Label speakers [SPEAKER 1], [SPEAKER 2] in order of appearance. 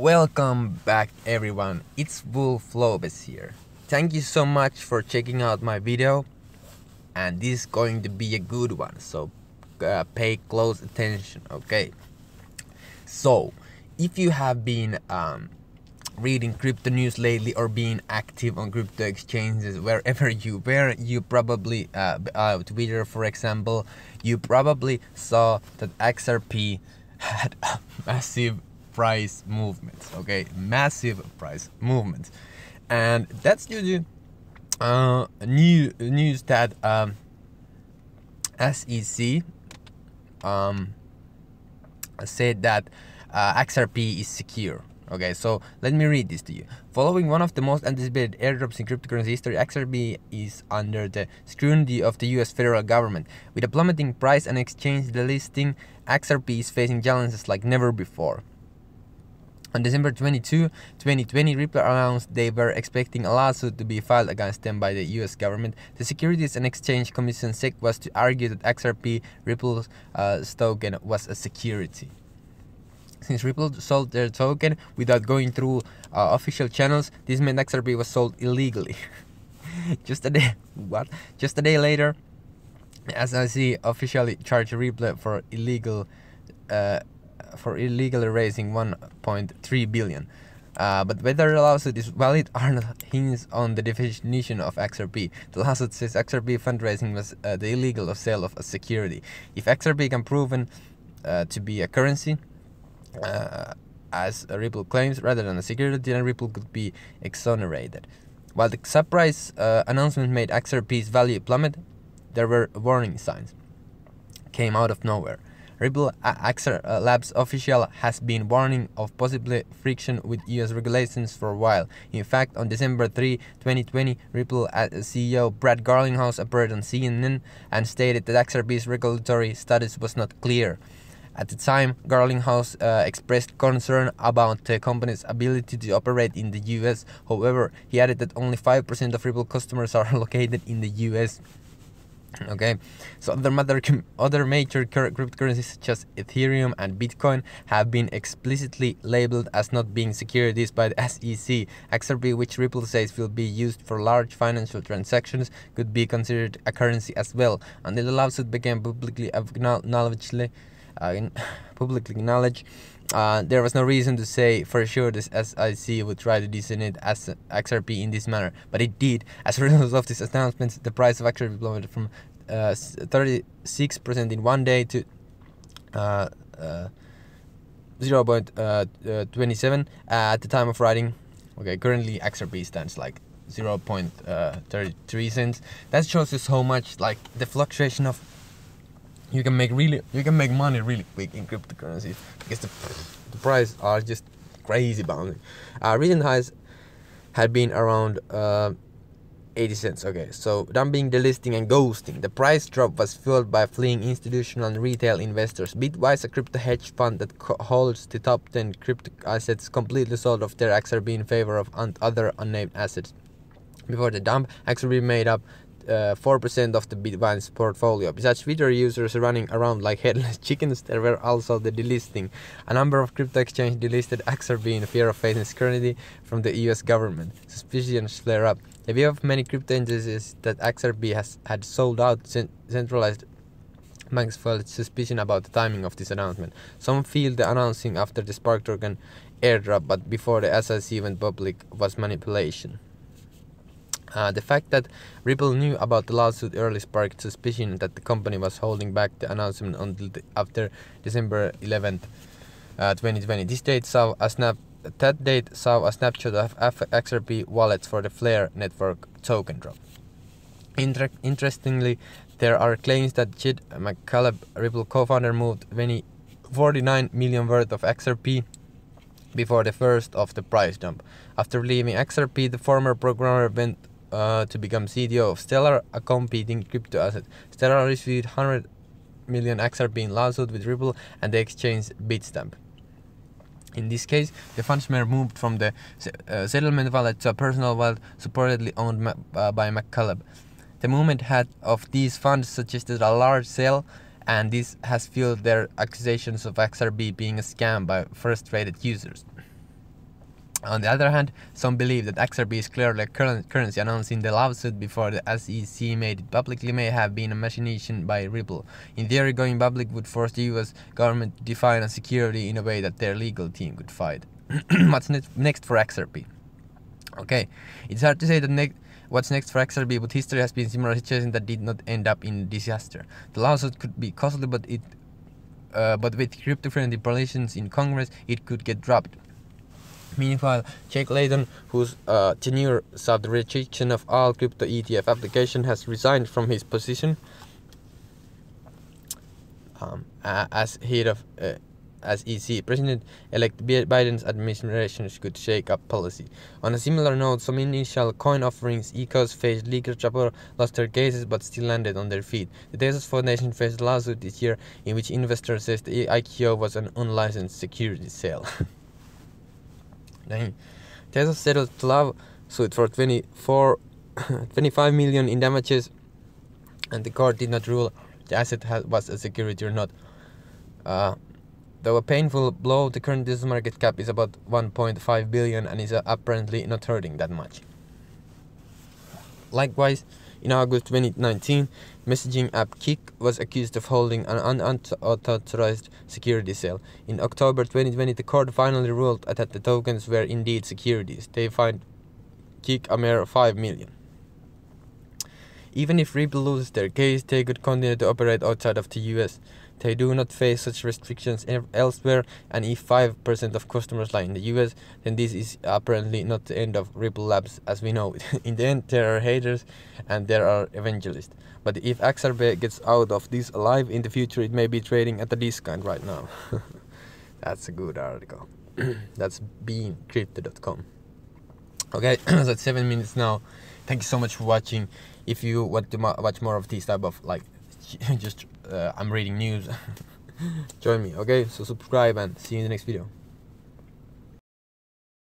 [SPEAKER 1] Welcome back everyone, it's Wolf Lopez here. Thank you so much for checking out my video, and this is going to be a good one, so pay close attention, okay? So, if you have been reading crypto news lately or being active on crypto exchanges wherever you were, you probably, Twitter for example, you probably saw that XRP had a massive price movements, okay? Massive price movements. And that's due to news that SEC said that XRP is secure. Okay, so let me read this to you. Following one of the most anticipated airdrops in cryptocurrency history, XRP is under the scrutiny of the US federal government. With a plummeting price and exchange delisting, XRP is facing challenges like never before. On December 22, 2020, Ripple announced they were expecting a lawsuit to be filed against them by the US government. The Securities and Exchange Commission SEC was to argue that XRP, Ripple's token, was a security. Since Ripple sold their token without going through official channels, this meant XRP was sold illegally. Just a day later, SEC officially charged Ripple for illegally raising 1.3 billion. But whether the lawsuit is valid or not hinges on the definition of XRP. The lawsuit says XRP fundraising was the illegal sale of a security. If XRP can proven to be a currency, as Ripple claims, rather than a security, then Ripple could be exonerated. While the surprise announcement made XRP's value plummet, there were warning signs came out of nowhere. Ripple XR Labs official has been warning of possible friction with US regulations for a while. In fact, on December 3, 2020, Ripple CEO Brad Garlinghouse appeared on CNN and stated that XRP's regulatory status was not clear. At the time, Garlinghouse expressed concern about the company's ability to operate in the US. However, he added that only 5% of Ripple customers are located in the US. Okay, so other major cryptocurrencies such as Ethereum and Bitcoin have been explicitly labeled as not being securities by the SEC. XRP, which Ripple says will be used for large financial transactions, could be considered a currency as well. Until the lawsuit became publicly acknowledged, there was no reason to say for sure this SEC would try to designate as XRP in this manner, but it did. As a result of this announcement, the price of XRP plummeted from 36% in one day to 0.27 at the time of writing. Okay, currently XRP stands like 0.33 cents. That shows us how much like the fluctuation of you can make money really quick in cryptocurrencies because the price are just crazy bounding. Recent highs had been around 80 cents. Okay, so dumping, delisting, and ghosting. The price drop was fueled by fleeing institutional and retail investors. Bitwise, a crypto hedge fund that holds the top 10 crypto assets, completely sold off their XRP in favor of other unnamed assets. Before the dump, XRP made up 4% of the Bitwine's portfolio. Besides Twitter users running around like headless chickens, there were also the delisting. A number of crypto exchanges delisted XRP in fear of facing scrutiny from the US government. Suspicions flare up. The view of many crypto entities is that XRP had sold out. Centralized banks felt suspicion about the timing of this announcement. Some feel the announcing after the Spark token airdrop, but before the SEC went public, was manipulation. The fact that Ripple knew about the lawsuit early sparked suspicion that the company was holding back the announcement until after December 11th, 2020. That date saw a snapshot of XRP wallets for the Flare network token drop. Interestingly, there are claims that Jed McCaleb, Ripple co-founder, moved 49 million worth of XRP before the first of the price dump. After leaving XRP, the former programmer went to become CTO of Stellar, a competing crypto asset. Stellar received 100 million XRP in lawsuit with Ripple and the exchange Bitstamp. In this case, the funds were moved from the settlement wallet to a personal wallet supposedly owned by McCaleb. The movement of these funds suggested a large sale, and this has fueled their accusations of XRP being a scam by frustrated users. On the other hand, some believe that XRP is clearly a currency announced in the lawsuit before the SEC made it publicly may have been a machination by Ripple. In theory, going public would force the US government to define a security in a way that their legal team could fight. What's next for XRP? Okay, it's hard to say that what's next for XRP, but history has been similar situations that did not end up in disaster. The lawsuit could be costly, but with crypto-friendly politicians in Congress, it could get dropped. Meanwhile, Jake Layton, whose tenure saw the rejection of all crypto ETF applications, has resigned from his position as head of as EC. President-elect Biden's administration could shake up policy. On a similar note, some initial coin offerings ECOs faced legal trouble, lost their cases, but still landed on their feet. The Tezos Foundation faced a lawsuit this year in which investors says the ICO was an unlicensed security sale. Tezos settled the lawsuit for 25 million in damages, and the court did not rule the asset was a security or not. Though a painful blow, the current Tezos market cap is about 1.5 billion and is apparently not hurting that much. Likewise, in August 2019, messaging app Kik was accused of holding an unauthorized security sale. In October 2020, the court finally ruled that the tokens were indeed securities. They fined Kik a mere 5 million. Even if Ripple loses their case, they could continue to operate outside of the US. They do not face such restrictions elsewhere, and if 5% of customers lie in the US, then this is apparently not the end of Ripple Labs as we know it. In the end, there are haters and there are evangelists. But if XRP gets out of this alive in the future, it may be trading at a discount right now. That's a good article. That's beingcrypto.com. Okay, so it's 7 minutes now. Thank you so much for watching. If you want to watch more of these type of like just I'm reading news, join me. Okay, so subscribe and see you in the next video.